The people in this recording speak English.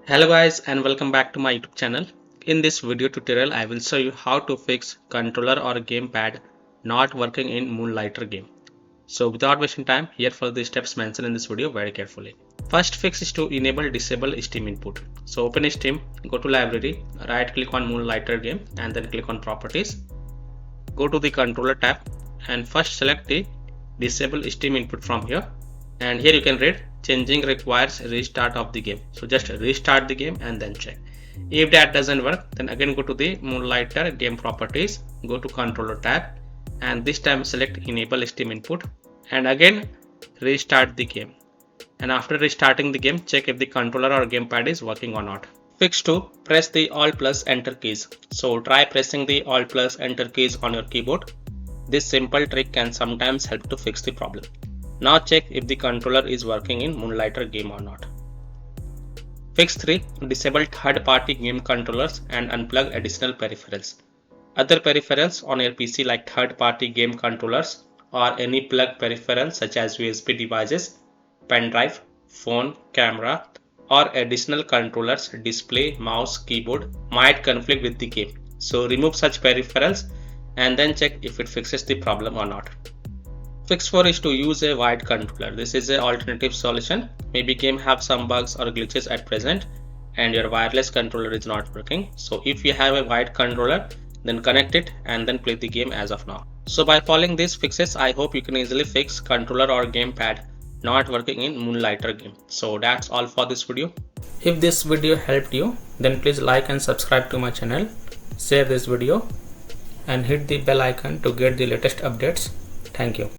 Hello guys and welcome back to my YouTube channel. In this video tutorial I will show you how to fix controller or gamepad not working in Moonlighter game. So without wasting time, here for the steps mentioned in this video very carefully. First fix is to enable disable Steam input. So open Steam, go to library, right click on Moonlighter game and then click on properties. Go to the controller tab and first select the disable Steam input from here. And here you can read changing requires restart of the game. So just restart the game and then check. If that doesn't work, then again go to the Moonlighter game properties, go to controller tab and this time select enable Steam input and again restart the game. And after restarting the game, check if the controller or gamepad is working or not. Fix 2. Press the Alt plus Enter keys. So try pressing the Alt plus Enter keys on your keyboard. This simple trick can sometimes help to fix the problem. Now check if the controller is working in Moonlighter game or not. Fix 3. Disable third-party game controllers and unplug additional peripherals. Other peripherals on your PC like third-party game controllers or any plug peripherals such as USB devices, pen drive, phone, camera or additional controllers, display, mouse, keyboard might conflict with the game. So remove such peripherals and then check if it fixes the problem or not. Fix 4 is to use a wired controller. This is an alternative solution. Maybe game have some bugs or glitches at present and your wireless controller is not working. So if you have a wired controller, then connect it and then play the game as of now. So by following these fixes, I hope you can easily fix controller or gamepad not working in Moonlighter game. So that's all for this video. If this video helped you, then please like and subscribe to my channel, share this video and hit the bell icon to get the latest updates. Thank you.